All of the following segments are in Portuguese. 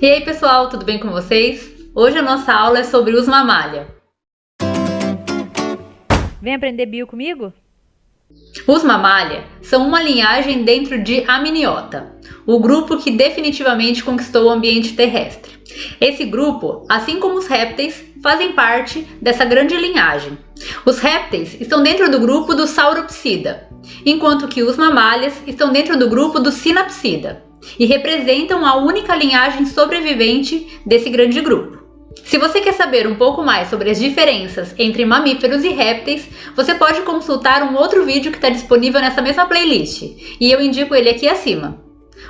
E aí pessoal, tudo bem com vocês? Hoje a nossa aula é sobre os mamália. Vem aprender bio comigo? Os mamália são uma linhagem dentro de Amniota, o grupo que definitivamente conquistou o ambiente terrestre. Esse grupo, assim como os répteis, fazem parte dessa grande linhagem. Os répteis estão dentro do grupo do Sauropsida, enquanto que os mamálias estão dentro do grupo do Synapsida e representam a única linhagem sobrevivente desse grande grupo. Se você quer saber um pouco mais sobre as diferenças entre mamíferos e répteis, você pode consultar um outro vídeo que está disponível nessa mesma playlist, e eu indico ele aqui acima.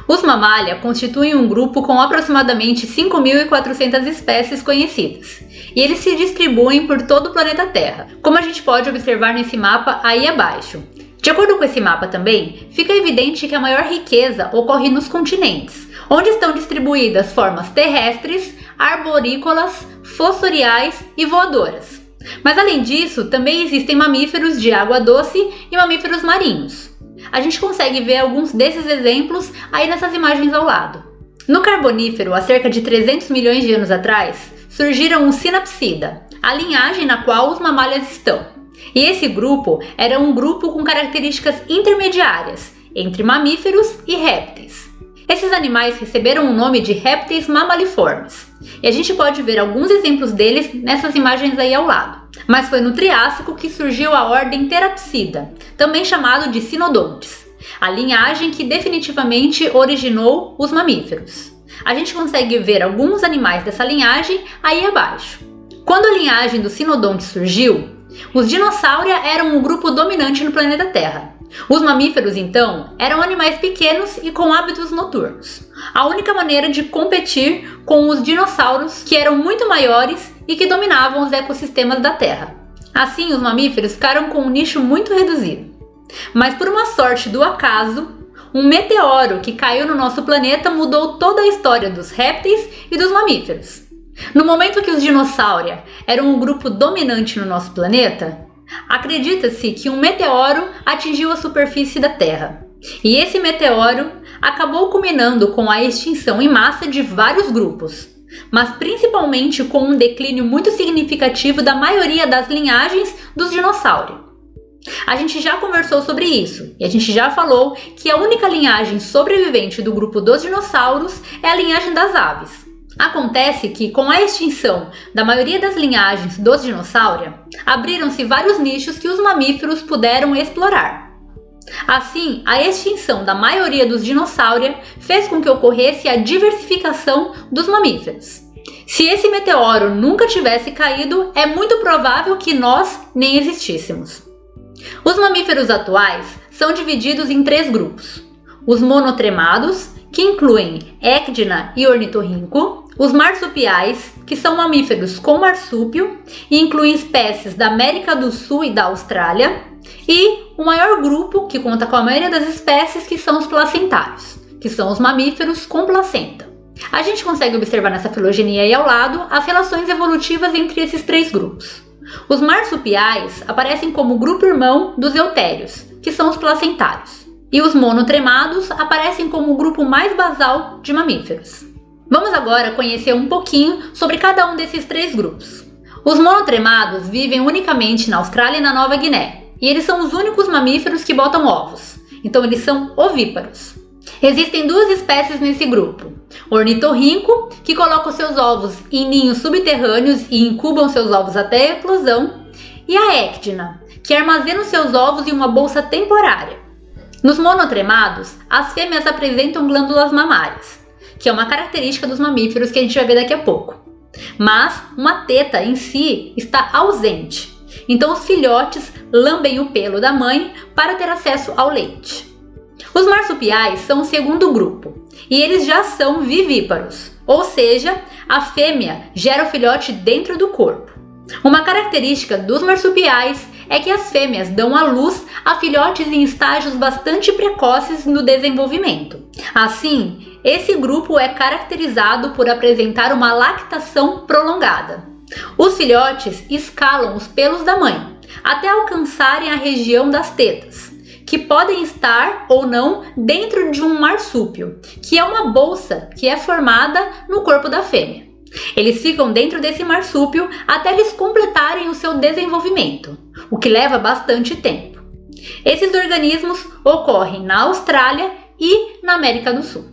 Os mamália constituem um grupo com aproximadamente 5.400 espécies conhecidas, e eles se distribuem por todo o planeta Terra, como a gente pode observar nesse mapa aí abaixo. De acordo com esse mapa também, fica evidente que a maior riqueza ocorre nos continentes, onde estão distribuídas formas terrestres, arborícolas, fossoriais e voadoras. Mas além disso, também existem mamíferos de água doce e mamíferos marinhos. A gente consegue ver alguns desses exemplos aí nessas imagens ao lado. No Carbonífero, há cerca de 300 milhões de anos atrás, surgiram os Synapsida, a linhagem na qual os mamálias estão. E esse grupo era um grupo com características intermediárias entre mamíferos e répteis. Esses animais receberam o nome de répteis mamaliformes, e a gente pode ver alguns exemplos deles nessas imagens aí ao lado. Mas foi no Triássico que surgiu a ordem Therapsida, também chamado de Cynodontes, a linhagem que definitivamente originou os mamíferos. A gente consegue ver alguns animais dessa linhagem aí abaixo. Quando a linhagem dos Cynodontes surgiu, os dinossauria eram o grupo dominante no planeta Terra. Os mamíferos, então, eram animais pequenos e com hábitos noturnos. A única maneira de competir com os dinossauros, que eram muito maiores e que dominavam os ecossistemas da Terra. Assim, os mamíferos ficaram com um nicho muito reduzido. Mas por uma sorte do acaso, um meteoro que caiu no nosso planeta mudou toda a história dos répteis e dos mamíferos. No momento que os dinossauria eram o grupo dominante no nosso planeta, acredita-se que um meteoro atingiu a superfície da Terra. E esse meteoro acabou culminando com a extinção em massa de vários grupos, mas principalmente com um declínio muito significativo da maioria das linhagens dos dinossauros. A gente já conversou sobre isso, e a gente já falou que a única linhagem sobrevivente do grupo dos dinossauros é a linhagem das aves. Acontece que, com a extinção da maioria das linhagens dos dinossauria, abriram-se vários nichos que os mamíferos puderam explorar. Assim, a extinção da maioria dos dinossauria fez com que ocorresse a diversificação dos mamíferos. Se esse meteoro nunca tivesse caído, é muito provável que nós nem existíssemos. Os mamíferos atuais são divididos em 3 grupos: os monotremados, que incluem ecdna e ornitorrinco, os marsupiais, que são mamíferos com marsúpio e incluem espécies da América do Sul e da Austrália, e o maior grupo, que conta com a maioria das espécies, que são os placentários, que são os mamíferos com placenta. A gente consegue observar nessa filogenia aí ao lado as relações evolutivas entre esses 3 grupos. Os marsupiais aparecem como grupo irmão dos eutérios, que são os placentários, e os monotremados aparecem como o grupo mais basal de mamíferos. Vamos agora conhecer um pouquinho sobre cada um desses 3 grupos. Os monotremados vivem unicamente na Austrália e na Nova Guiné, e eles são os únicos mamíferos que botam ovos, então eles são ovíparos. Existem 2 espécies nesse grupo: o ornitorrinco, que coloca os seus ovos em ninhos subterrâneos e incubam seus ovos até a eclosão, e a ecdna, que armazena os seus ovos em uma bolsa temporária. Nos monotremados, as fêmeas apresentam glândulas mamárias, que é uma característica dos mamíferos que a gente vai ver daqui a pouco. Mas uma teta em si está ausente, então os filhotes lambem o pelo da mãe para ter acesso ao leite. Os marsupiais são o segundo grupo, e eles já são vivíparos, ou seja, a fêmea gera o filhote dentro do corpo. Uma característica dos marsupiais é que as fêmeas dão à luz a filhotes em estágios bastante precoces no desenvolvimento. Assim, esse grupo é caracterizado por apresentar uma lactação prolongada. Os filhotes escalam os pelos da mãe até alcançarem a região das tetas, que podem estar ou não dentro de um marsúpio, que é uma bolsa que é formada no corpo da fêmea. Eles ficam dentro desse marsúpio até eles completarem o seu desenvolvimento, o que leva bastante tempo. Esses organismos ocorrem na Austrália e na América do Sul.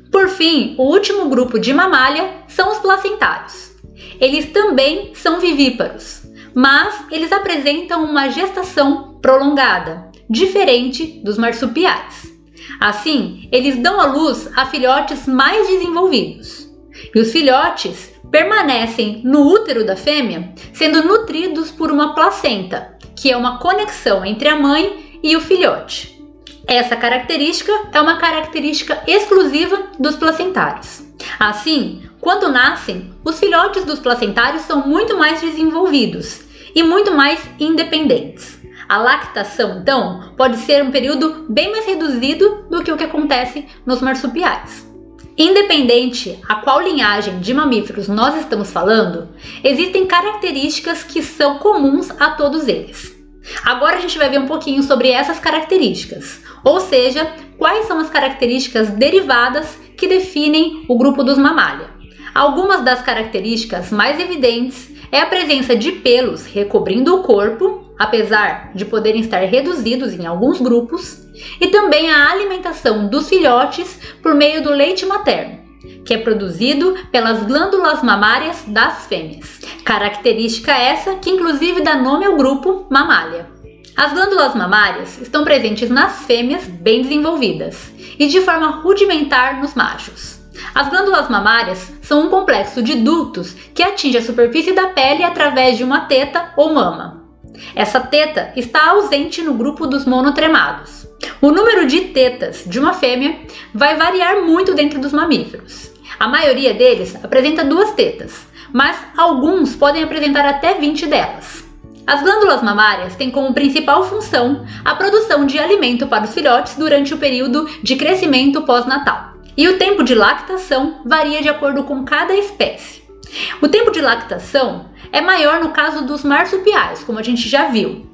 Por fim, o último grupo de mamália são os placentários. Eles também são vivíparos, mas eles apresentam uma gestação prolongada, diferente dos marsupiais. Assim, eles dão à luz a filhotes mais desenvolvidos. E os filhotes permanecem no útero da fêmea, sendo nutridos por uma placenta, que é uma conexão entre a mãe e o filhote. Essa característica é uma característica exclusiva dos placentários. Assim, quando nascem, os filhotes dos placentários são muito mais desenvolvidos e muito mais independentes. A lactação, então, pode ser um período bem mais reduzido do que o que acontece nos marsupiais. Independente a qual linhagem de mamíferos nós estamos falando, existem características que são comuns a todos eles. Agora a gente vai ver um pouquinho sobre essas características, ou seja, quais são as características derivadas que definem o grupo dos mamália. Algumas das características mais evidentes é a presença de pelos recobrindo o corpo, apesar de poderem estar reduzidos em alguns grupos, e também a alimentação dos filhotes por meio do leite materno, que é produzido pelas glândulas mamárias das fêmeas. Característica essa que inclusive dá nome ao grupo mamália. As glândulas mamárias estão presentes nas fêmeas bem desenvolvidas e de forma rudimentar nos machos. As glândulas mamárias são um complexo de ductos que atinge a superfície da pele através de uma teta ou mama. Essa teta está ausente no grupo dos monotremados. O número de tetas de uma fêmea vai variar muito dentro dos mamíferos. A maioria deles apresenta 2 tetas, mas alguns podem apresentar até 20 delas. As glândulas mamárias têm como principal função a produção de alimento para os filhotes durante o período de crescimento pós-natal. E o tempo de lactação varia de acordo com cada espécie. O tempo de lactação é maior no caso dos marsupiais, como a gente já viu.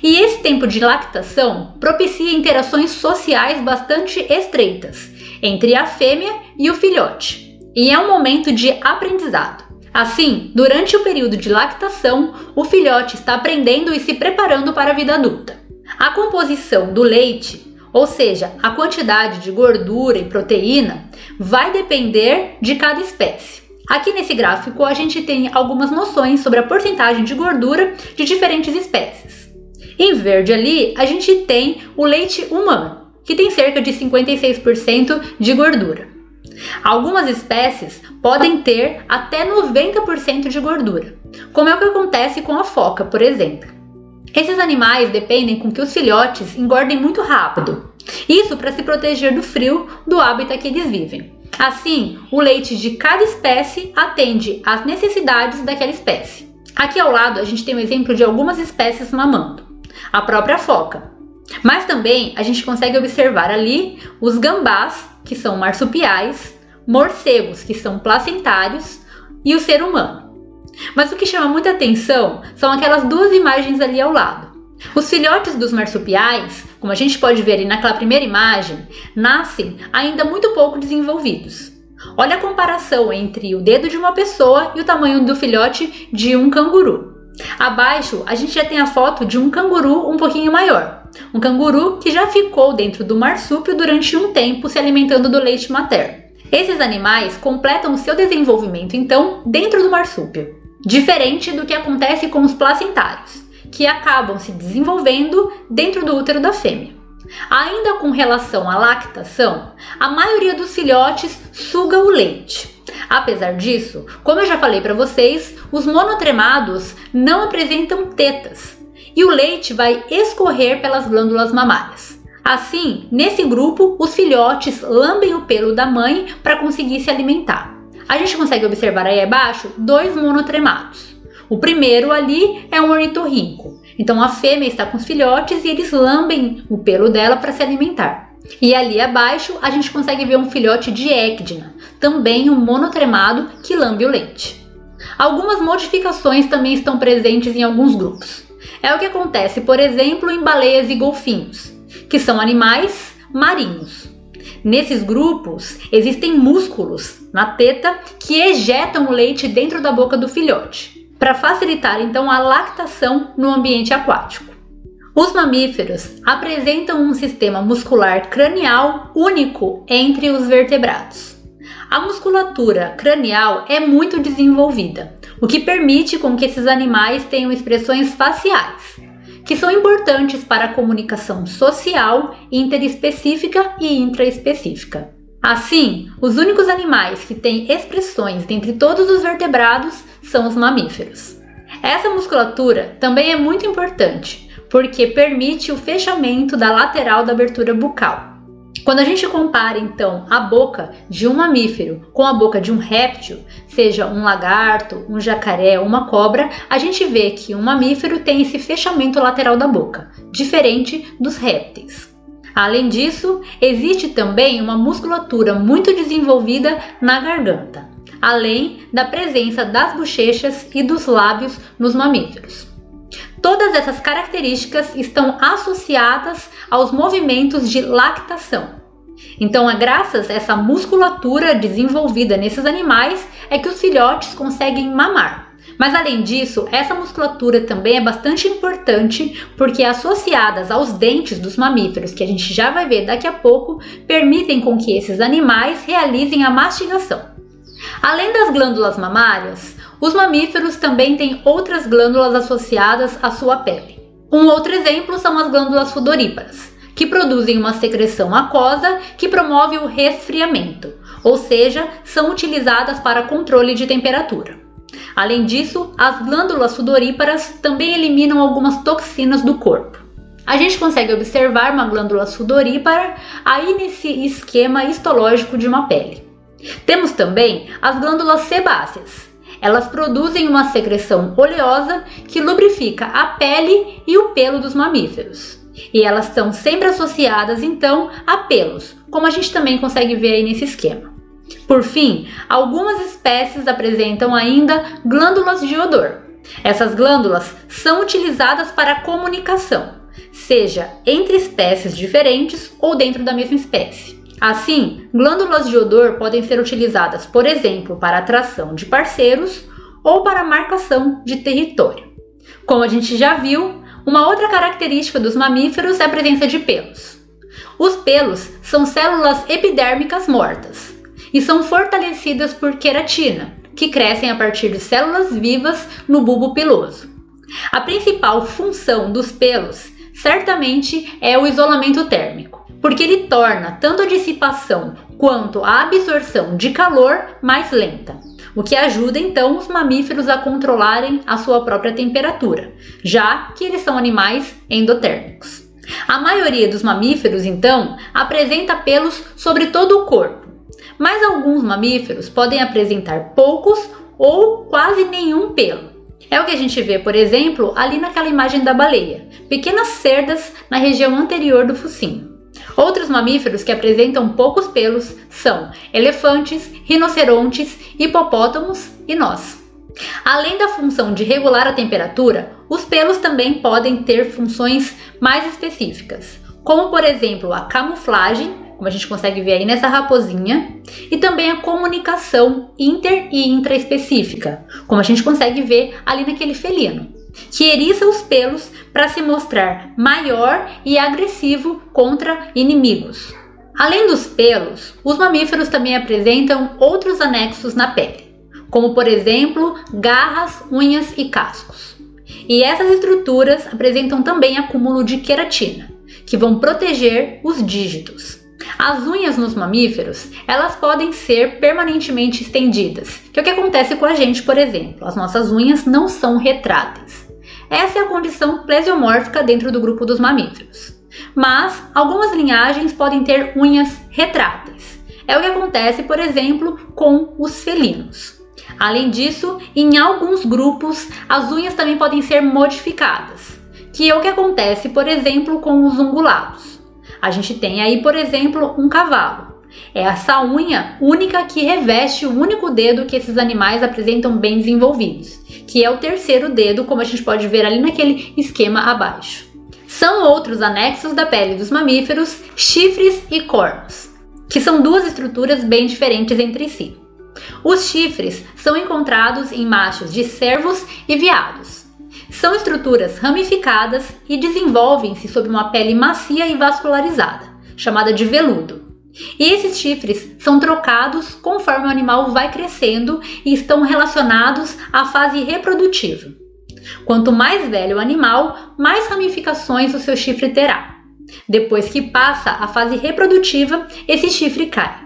E esse tempo de lactação propicia interações sociais bastante estreitas entre a fêmea e o filhote. E é um momento de aprendizado. Assim, durante o período de lactação, o filhote está aprendendo e se preparando para a vida adulta. A composição do leite, ou seja, a quantidade de gordura e proteína, vai depender de cada espécie. Aqui nesse gráfico a gente tem algumas noções sobre a porcentagem de gordura de diferentes espécies. Em verde ali a gente tem o leite humano, que tem cerca de 56% de gordura. Algumas espécies podem ter até 90% de gordura, como é o que acontece com a foca, por exemplo. Esses animais dependem com que os filhotes engordem muito rápido, isso para se proteger do frio do hábitat que eles vivem. Assim, o leite de cada espécie atende às necessidades daquela espécie. Aqui ao lado a gente tem um exemplo de algumas espécies mamando, a própria foca. Mas também a gente consegue observar ali os gambás, que são marsupiais, morcegos, que são placentários, e o ser humano. Mas o que chama muita atenção são aquelas 2 imagens ali ao lado. Os filhotes dos marsupiais, como a gente pode ver ali naquela primeira imagem, nascem ainda muito pouco desenvolvidos. Olha a comparação entre o dedo de uma pessoa e o tamanho do filhote de um canguru. Abaixo a gente já tem a foto de um canguru um pouquinho maior. Um canguru que já ficou dentro do marsúpio durante um tempo se alimentando do leite materno. Esses animais completam o seu desenvolvimento então dentro do marsúpio, diferente do que acontece com os placentários, que acabam se desenvolvendo dentro do útero da fêmea. Ainda com relação à lactação, a maioria dos filhotes suga o leite. Apesar disso, como eu já falei para vocês, os monotremados não apresentam tetas e o leite vai escorrer pelas glândulas mamárias. Assim, nesse grupo, os filhotes lambem o pelo da mãe para conseguir se alimentar. A gente consegue observar aí abaixo 2 monotremados. O primeiro ali é um ornitorrinco. Então a fêmea está com os filhotes e eles lambem o pelo dela para se alimentar. E ali abaixo a gente consegue ver um filhote de ecdna, também um monotremado que lambe o leite. Algumas modificações também estão presentes em alguns grupos. É o que acontece, por exemplo, em baleias e golfinhos, que são animais marinhos. Nesses grupos, existem músculos na teta que ejetam o leite dentro da boca do filhote, para facilitar então a lactação no ambiente aquático. Os mamíferos apresentam um sistema muscular cranial único entre os vertebrados. A musculatura cranial é muito desenvolvida, o que permite com que esses animais tenham expressões faciais, que são importantes para a comunicação social, interespecífica e intraespecífica. Assim, os únicos animais que têm expressões dentre todos os vertebrados são os mamíferos. Essa musculatura também é muito importante, porque permite o fechamento da lateral da abertura bucal. Quando a gente compara então a boca de um mamífero com a boca de um réptil, seja um lagarto, um jacaré ou uma cobra, a gente vê que um mamífero tem esse fechamento lateral da boca, diferente dos répteis. Além disso, existe também uma musculatura muito desenvolvida na garganta, além da presença das bochechas e dos lábios nos mamíferos. Todas essas características estão associadas aos movimentos de lactação. Então, é graças a essa musculatura desenvolvida nesses animais é que os filhotes conseguem mamar. Mas além disso, essa musculatura também é bastante importante porque associadas aos dentes dos mamíferos, que a gente já vai ver daqui a pouco, permitem com que esses animais realizem a mastigação. Além das glândulas mamárias, os mamíferos também têm outras glândulas associadas à sua pele. Um outro exemplo são as glândulas sudoríparas, que produzem uma secreção aquosa que promove o resfriamento, ou seja, são utilizadas para controle de temperatura. Além disso, as glândulas sudoríparas também eliminam algumas toxinas do corpo. A gente consegue observar uma glândula sudorípara aí nesse esquema histológico de uma pele. Temos também as glândulas sebáceas. Elas produzem uma secreção oleosa que lubrifica a pele e o pelo dos mamíferos. E elas estão sempre associadas, então, a pelos, como a gente também consegue ver aí nesse esquema. Por fim, algumas espécies apresentam ainda glândulas de odor. Essas glândulas são utilizadas para a comunicação, seja entre espécies diferentes ou dentro da mesma espécie. Assim, glândulas de odor podem ser utilizadas, por exemplo, para atração de parceiros ou para marcação de território. Como a gente já viu, uma outra característica dos mamíferos é a presença de pelos. Os pelos são células epidérmicas mortas e são fortalecidas por queratina, que crescem a partir de células vivas no bulbo piloso. A principal função dos pelos certamente é o isolamento térmico, porque ele torna tanto a dissipação quanto a absorção de calor mais lenta, o que ajuda então os mamíferos a controlarem a sua própria temperatura, já que eles são animais endotérmicos. A maioria dos mamíferos, então, apresenta pelos sobre todo o corpo, mas alguns mamíferos podem apresentar poucos ou quase nenhum pelo. É o que a gente vê, por exemplo, ali naquela imagem da baleia, pequenas cerdas na região anterior do focinho. Outros mamíferos que apresentam poucos pelos são elefantes, rinocerontes, hipopótamos e nós. Além da função de regular a temperatura, os pelos também podem ter funções mais específicas, como por exemplo a camuflagem, como a gente consegue ver aí nessa raposinha, e também a comunicação inter- e intraespecífica, como a gente consegue ver ali naquele felino, que eriça os pelos para se mostrar maior e agressivo contra inimigos. Além dos pelos, os mamíferos também apresentam outros anexos na pele, como por exemplo garras, unhas e cascos. E essas estruturas apresentam também acúmulo de queratina, que vão proteger os dígitos. As unhas nos mamíferos, elas podem ser permanentemente estendidas, que é o que acontece com a gente, por exemplo. As nossas unhas não são retráteis. Essa é a condição plesiomórfica dentro do grupo dos mamíferos. Mas algumas linhagens podem ter unhas retráteis. É o que acontece, por exemplo, com os felinos. Além disso, em alguns grupos, as unhas também podem ser modificadas, que é o que acontece, por exemplo, com os ungulados. A gente tem aí, por exemplo, um cavalo. É essa unha única que reveste o único dedo que esses animais apresentam bem desenvolvidos, que é o terceiro dedo, como a gente pode ver ali naquele esquema abaixo. São outros anexos da pele dos mamíferos, chifres e cornos, que são duas estruturas bem diferentes entre si. Os chifres são encontrados em machos de cervos e veados. São estruturas ramificadas e desenvolvem-se sob uma pele macia e vascularizada, chamada de veludo. E esses chifres são trocados conforme o animal vai crescendo e estão relacionados à fase reprodutiva. Quanto mais velho o animal, mais ramificações o seu chifre terá. Depois que passa a fase reprodutiva, esse chifre cai.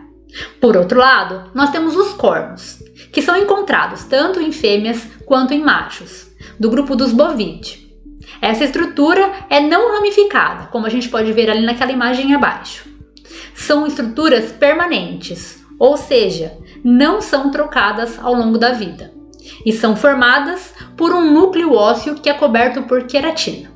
Por outro lado, nós temos os cornos, que são encontrados tanto em fêmeas quanto em machos, do grupo dos bovídeos. Essa estrutura é não ramificada, como a gente pode ver ali naquela imagem abaixo. São estruturas permanentes, ou seja, não são trocadas ao longo da vida, e são formadas por um núcleo ósseo que é coberto por queratina.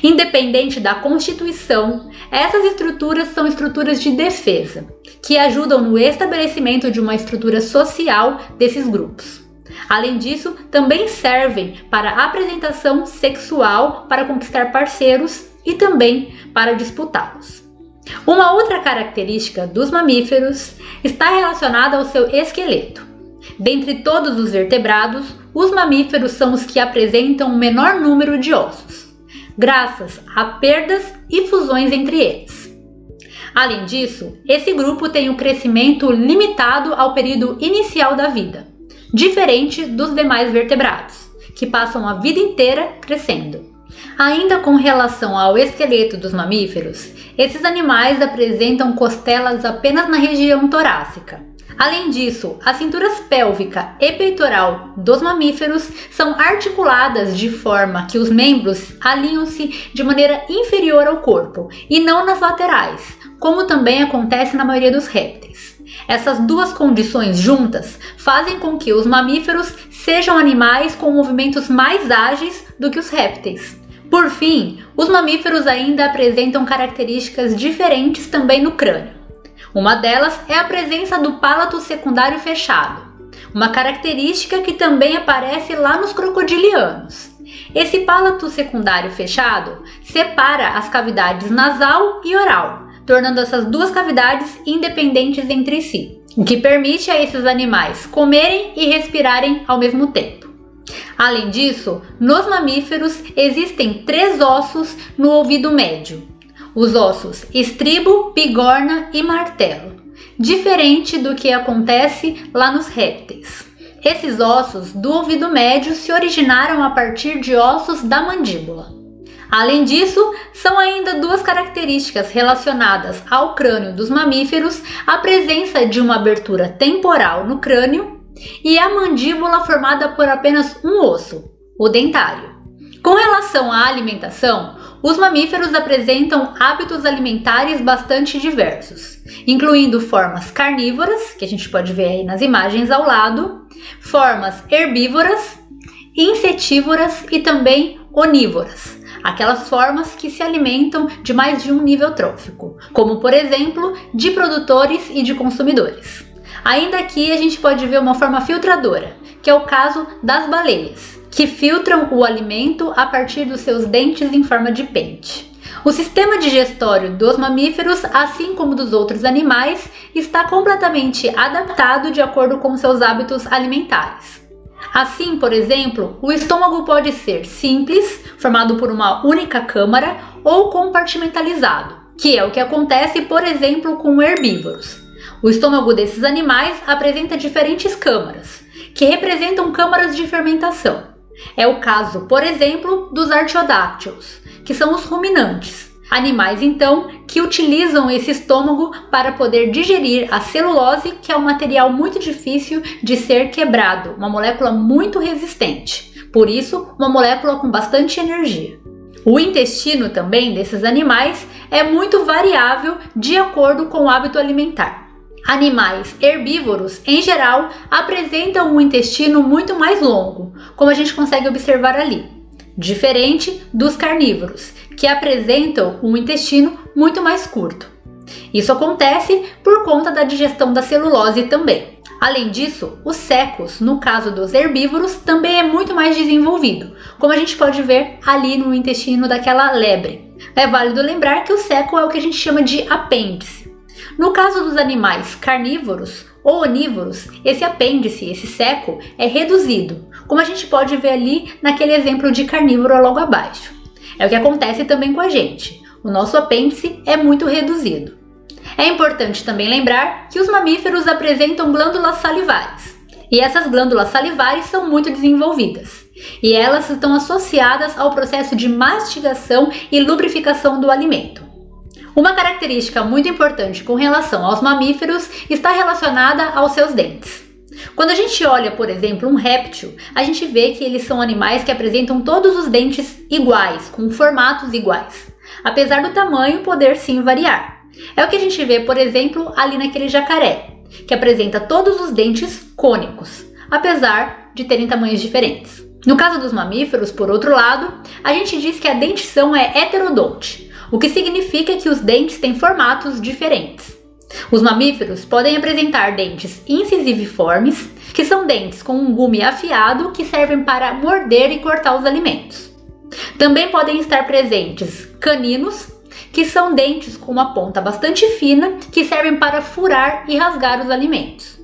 Independente da constituição, essas estruturas são estruturas de defesa, que ajudam no estabelecimento de uma estrutura social desses grupos. Além disso, também servem para apresentação sexual para conquistar parceiros e também para disputá-los. Uma outra característica dos mamíferos está relacionada ao seu esqueleto. Dentre todos os vertebrados, os mamíferos são os que apresentam o menor número de ossos, graças a perdas e fusões entre eles. Além disso, esse grupo tem um crescimento limitado ao período inicial da vida, diferente dos demais vertebrados, que passam a vida inteira crescendo. Ainda com relação ao esqueleto dos mamíferos, esses animais apresentam costelas apenas na região torácica. Além disso, as cinturas pélvica e peitoral dos mamíferos são articuladas de forma que os membros alinham-se de maneira inferior ao corpo e não nas laterais, como também acontece na maioria dos répteis. Essas duas condições juntas fazem com que os mamíferos sejam animais com movimentos mais ágeis do que os répteis. Por fim, os mamíferos ainda apresentam características diferentes também no crânio. Uma delas é a presença do pálato secundário fechado, uma característica que também aparece lá nos crocodilianos. Esse pálato secundário fechado separa as cavidades nasal e oral, tornando essas duas cavidades independentes entre si, o que permite a esses animais comerem e respirarem ao mesmo tempo. Além disso, nos mamíferos existem 3 ossos no ouvido médio: os ossos estribo, bigorna e martelo, diferente do que acontece lá nos répteis. Esses ossos do ouvido médio se originaram a partir de ossos da mandíbula. Além disso, são ainda 2 características relacionadas ao crânio dos mamíferos: a presença de uma abertura temporal no crânio e a mandíbula formada por apenas um osso, o dentário. Com relação à alimentação, os mamíferos apresentam hábitos alimentares bastante diversos, incluindo formas carnívoras, que a gente pode ver aí nas imagens ao lado, formas herbívoras, insetívoras e também onívoras, aquelas formas que se alimentam de mais de um nível trófico, como por exemplo, de produtores e de consumidores. Ainda aqui a gente pode ver uma forma filtradora, que é o caso das baleias, que filtram o alimento a partir dos seus dentes em forma de pente. O sistema digestório dos mamíferos, assim como dos outros animais, está completamente adaptado de acordo com seus hábitos alimentares. Assim, por exemplo, o estômago pode ser simples, formado por uma única câmara, ou compartimentalizado, que é o que acontece, por exemplo, com herbívoros. O estômago desses animais apresenta diferentes câmaras, que representam câmaras de fermentação. É o caso, por exemplo, dos artiodáctilos, que são os ruminantes. Animais, então, que utilizam esse estômago para poder digerir a celulose, que é um material muito difícil de ser quebrado, uma molécula muito resistente. Por isso, uma molécula com bastante energia. O intestino também desses animais é muito variável de acordo com o hábito alimentar. Animais herbívoros, em geral, apresentam um intestino muito mais longo, como a gente consegue observar ali, diferente dos carnívoros, que apresentam um intestino muito mais curto. Isso acontece por conta da digestão da celulose também. Além disso, o cecus, no caso dos herbívoros, também é muito mais desenvolvido, como a gente pode ver ali no intestino daquela lebre. É válido lembrar que o seco é o que a gente chama de apêndice. No caso dos animais carnívoros ou onívoros, esse apêndice, esse seco, é reduzido, como a gente pode ver ali naquele exemplo de carnívoro logo abaixo. É o que acontece também com a gente. O nosso apêndice é muito reduzido. É importante também lembrar que os mamíferos apresentam glândulas salivares. E essas glândulas salivares são muito desenvolvidas. E elas estão associadas ao processo de mastigação e lubrificação do alimento. Uma característica muito importante com relação aos mamíferos está relacionada aos seus dentes. Quando a gente olha, por exemplo, um réptil, a gente vê que eles são animais que apresentam todos os dentes iguais, com formatos iguais, apesar do tamanho poder sim variar. É o que a gente vê, por exemplo, ali naquele jacaré, que apresenta todos os dentes cônicos, apesar de terem tamanhos diferentes. No caso dos mamíferos, por outro lado, a gente diz que a dentição é heterodonte, o que significa que os dentes têm formatos diferentes. Os mamíferos podem apresentar dentes incisiviformes, que são dentes com um gume afiado que servem para morder e cortar os alimentos. Também podem estar presentes caninos, que são dentes com uma ponta bastante fina que servem para furar e rasgar os alimentos.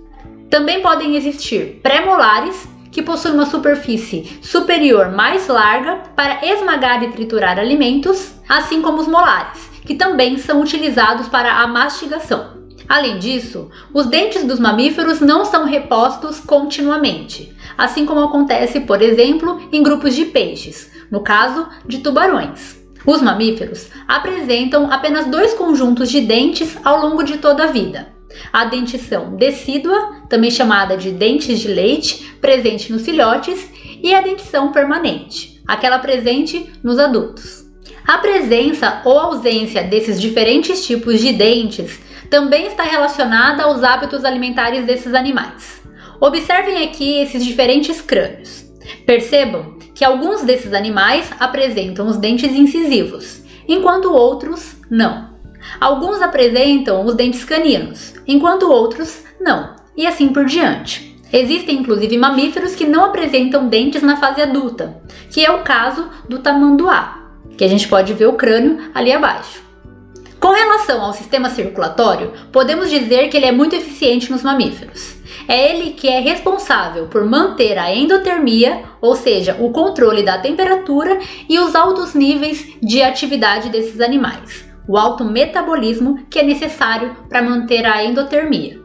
Também podem existir pré-molares, que possuem uma superfície superior mais larga para esmagar e triturar alimentos, assim como os molares, que também são utilizados para a mastigação. Além disso, os dentes dos mamíferos não são repostos continuamente, assim como acontece, por exemplo, em grupos de peixes, no caso de tubarões. Os mamíferos apresentam apenas 2 conjuntos de dentes ao longo de toda a vida. A dentição decídua, também chamada de dentes de leite, presente nos filhotes, e a dentição permanente, aquela presente nos adultos. A presença ou ausência desses diferentes tipos de dentes também está relacionada aos hábitos alimentares desses animais. Observem aqui esses diferentes crânios. Percebam que alguns desses animais apresentam os dentes incisivos, enquanto outros não. Alguns apresentam os dentes caninos, enquanto outros não, e assim por diante. Existem inclusive mamíferos que não apresentam dentes na fase adulta, que é o caso do tamanduá, que a gente pode ver o crânio ali abaixo. Com relação ao sistema circulatório, podemos dizer que ele é muito eficiente nos mamíferos. É ele que é responsável por manter a endotermia, ou seja, o controle da temperatura e os altos níveis de atividade desses animais, o alto metabolismo que é necessário para manter a endotermia.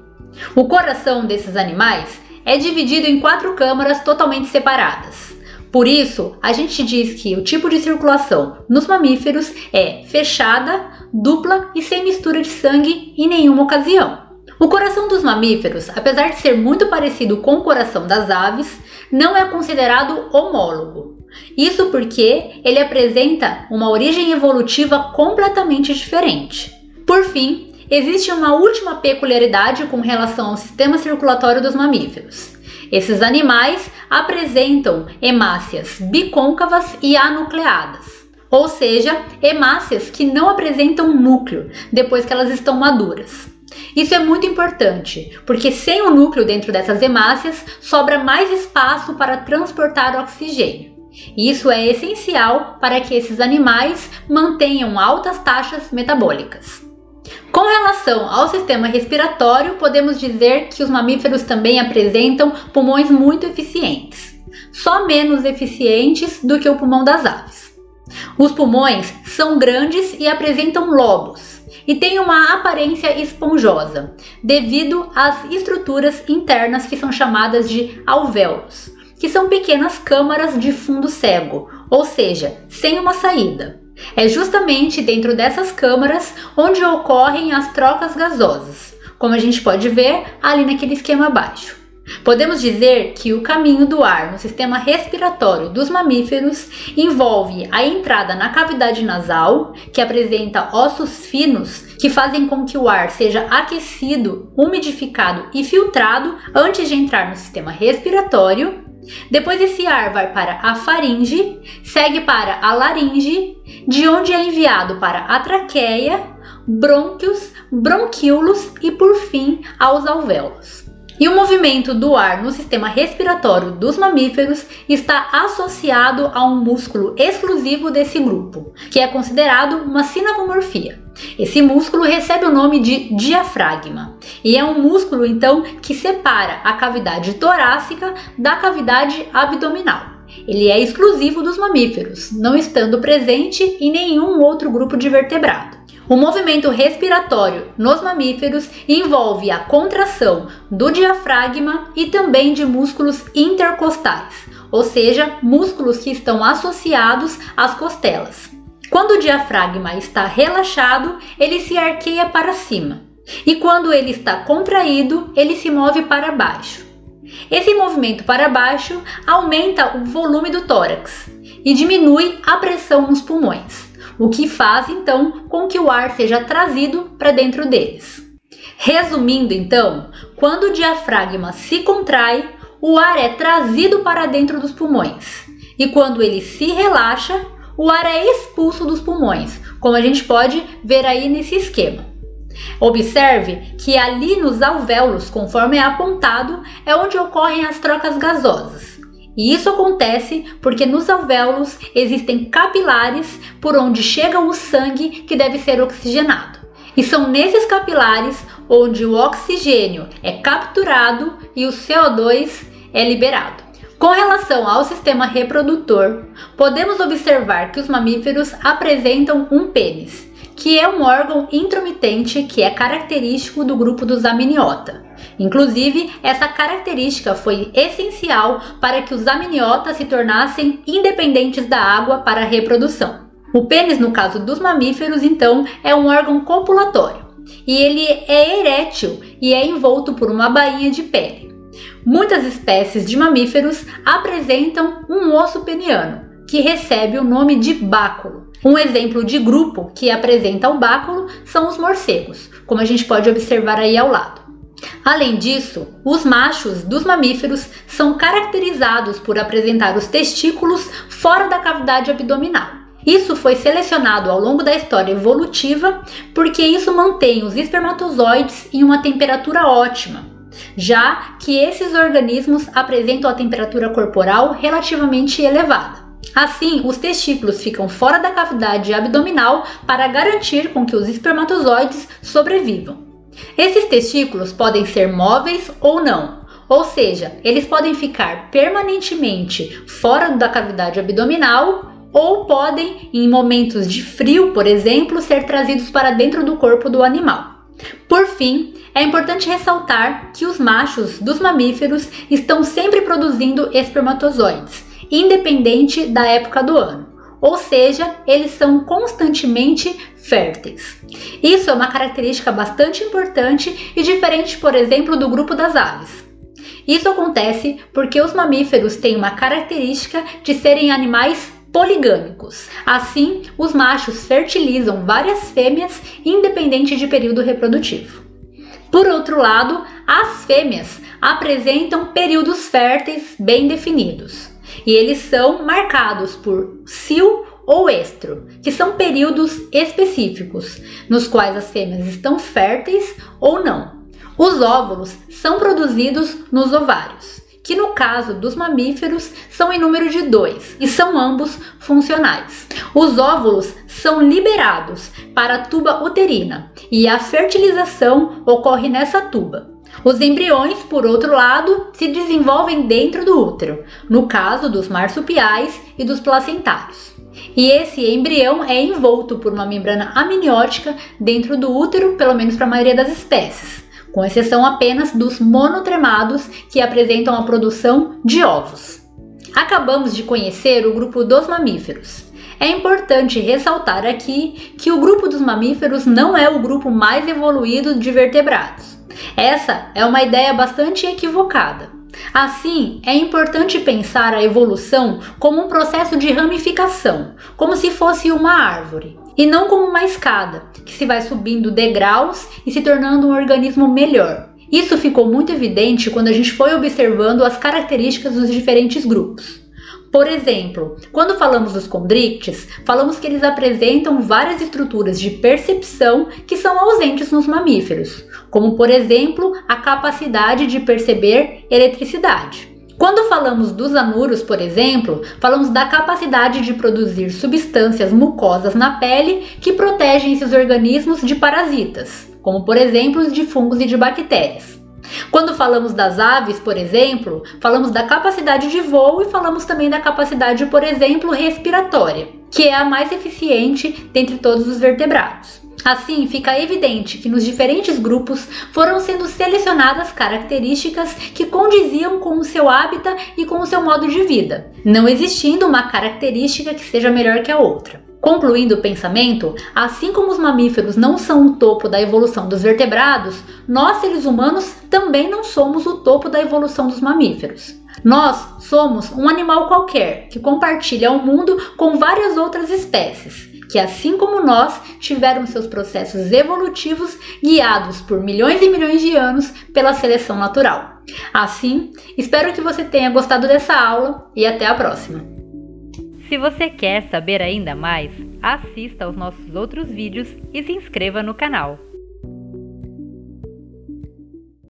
O coração desses animais é dividido em 4 câmaras totalmente separadas. Por isso, a gente diz que o tipo de circulação nos mamíferos é fechada, dupla e sem mistura de sangue em nenhuma ocasião. O coração dos mamíferos, apesar de ser muito parecido com o coração das aves, não é considerado homólogo. Isso porque ele apresenta uma origem evolutiva completamente diferente. Por fim, existe uma última peculiaridade com relação ao sistema circulatório dos mamíferos. Esses animais apresentam hemácias bicôncavas e anucleadas, ou seja, hemácias que não apresentam núcleo depois que elas estão maduras. Isso é muito importante, porque sem o núcleo dentro dessas hemácias, sobra mais espaço para transportar oxigênio. E isso é essencial para que esses animais mantenham altas taxas metabólicas. Com relação ao sistema respiratório, podemos dizer que os mamíferos também apresentam pulmões muito eficientes, só menos eficientes do que o pulmão das aves. Os pulmões são grandes e apresentam lobos, e têm uma aparência esponjosa, devido às estruturas internas que são chamadas de alvéolos, que são pequenas câmaras de fundo cego, ou seja, sem uma saída. É justamente dentro dessas câmaras onde ocorrem as trocas gasosas, como a gente pode ver ali naquele esquema abaixo. Podemos dizer que o caminho do ar no sistema respiratório dos mamíferos envolve a entrada na cavidade nasal, que apresenta ossos finos que fazem com que o ar seja aquecido, umidificado e filtrado antes de entrar no sistema respiratório. Depois esse ar vai para a faringe, segue para a laringe, de onde é enviado para a traqueia, brônquios, bronquíolos e por fim aos alvéolos. E o movimento do ar no sistema respiratório dos mamíferos está associado a um músculo exclusivo desse grupo, que é considerado uma sinapomorfia. Esse músculo recebe o nome de diafragma e é um músculo então que separa a cavidade torácica da cavidade abdominal. Ele é exclusivo dos mamíferos, não estando presente em nenhum outro grupo de vertebrado. O movimento respiratório nos mamíferos envolve a contração do diafragma e também de músculos intercostais, ou seja, músculos que estão associados às costelas. Quando o diafragma está relaxado, ele se arqueia para cima, e quando ele está contraído, ele se move para baixo. Esse movimento para baixo aumenta o volume do tórax e diminui a pressão nos pulmões, o que faz então com que o ar seja trazido para dentro deles. Resumindo então, quando o diafragma se contrai, o ar é trazido para dentro dos pulmões, e quando ele se relaxa, o ar é expulso dos pulmões, como a gente pode ver aí nesse esquema. Observe que ali nos alvéolos, conforme é apontado, é onde ocorrem as trocas gasosas. E isso acontece porque nos alvéolos existem capilares por onde chega o sangue que deve ser oxigenado. E são nesses capilares onde o oxigênio é capturado e o CO2 é liberado. Com relação ao sistema reprodutor, podemos observar que os mamíferos apresentam um pênis, que é um órgão intromitente que é característico do grupo dos Amniota. Inclusive, essa característica foi essencial para que os Amniota se tornassem independentes da água para a reprodução. O pênis, no caso dos mamíferos, então, é um órgão copulatório, e ele é erétil e é envolto por uma bainha de pele. Muitas espécies de mamíferos apresentam um osso peniano, que recebe o nome de báculo. Um exemplo de grupo que apresenta o báculo são os morcegos, como a gente pode observar aí ao lado. Além disso, os machos dos mamíferos são caracterizados por apresentar os testículos fora da cavidade abdominal. Isso foi selecionado ao longo da história evolutiva porque isso mantém os espermatozoides em uma temperatura ótima, já que esses organismos apresentam a temperatura corporal relativamente elevada. Assim, os testículos ficam fora da cavidade abdominal para garantir com que os espermatozoides sobrevivam. Esses testículos podem ser móveis ou não, ou seja, eles podem ficar permanentemente fora da cavidade abdominal ou podem, em momentos de frio, por exemplo, ser trazidos para dentro do corpo do animal. Por fim, é importante ressaltar que os machos dos mamíferos estão sempre produzindo espermatozoides, independente da época do ano, ou seja, eles são constantemente férteis. Isso é uma característica bastante importante e diferente, por exemplo, do grupo das aves. Isso acontece porque os mamíferos têm uma característica de serem animais poligâmicos. Assim, os machos fertilizam várias fêmeas independente de período reprodutivo. Por outro lado, as fêmeas apresentam períodos férteis bem definidos, e eles são marcados por cio ou estro, que são períodos específicos, nos quais as fêmeas estão férteis ou não. Os óvulos são produzidos nos ovários, que no caso dos mamíferos são em número de 2 e são ambos funcionais. Os óvulos são liberados para a tuba uterina e a fertilização ocorre nessa tuba. Os embriões, por outro lado, se desenvolvem dentro do útero, no caso dos marsupiais e dos placentários. E esse embrião é envolto por uma membrana amniótica dentro do útero, pelo menos para a maioria das espécies, com exceção apenas dos monotremados, que apresentam a produção de ovos. Acabamos de conhecer o grupo dos mamíferos. É importante ressaltar aqui que o grupo dos mamíferos não é o grupo mais evoluído de vertebrados. Essa é uma ideia bastante equivocada. Assim, é importante pensar a evolução como um processo de ramificação, como se fosse uma árvore, e não como uma escada, que se vai subindo degraus e se tornando um organismo melhor. Isso ficou muito evidente quando a gente foi observando as características dos diferentes grupos. Por exemplo, quando falamos dos condríctes, falamos que eles apresentam várias estruturas de percepção que são ausentes nos mamíferos, como por exemplo a capacidade de perceber eletricidade. Quando falamos dos anuros, por exemplo, falamos da capacidade de produzir substâncias mucosas na pele que protegem esses organismos de parasitas, como por exemplo de fungos e de bactérias. Quando falamos das aves, por exemplo, falamos da capacidade de voo e falamos também da capacidade, por exemplo, respiratória, que é a mais eficiente dentre todos os vertebrados. Assim, fica evidente que nos diferentes grupos foram sendo selecionadas características que condiziam com o seu hábitat e com o seu modo de vida, não existindo uma característica que seja melhor que a outra. Concluindo o pensamento, assim como os mamíferos não são o topo da evolução dos vertebrados, nós, seres humanos, também não somos o topo da evolução dos mamíferos. Nós somos um animal qualquer que compartilha o mundo com várias outras espécies, que assim como nós, tiveram seus processos evolutivos guiados por milhões e milhões de anos pela seleção natural. Assim, espero que você tenha gostado dessa aula e até a próxima! Se você quer saber ainda mais, assista aos nossos outros vídeos e se inscreva no canal.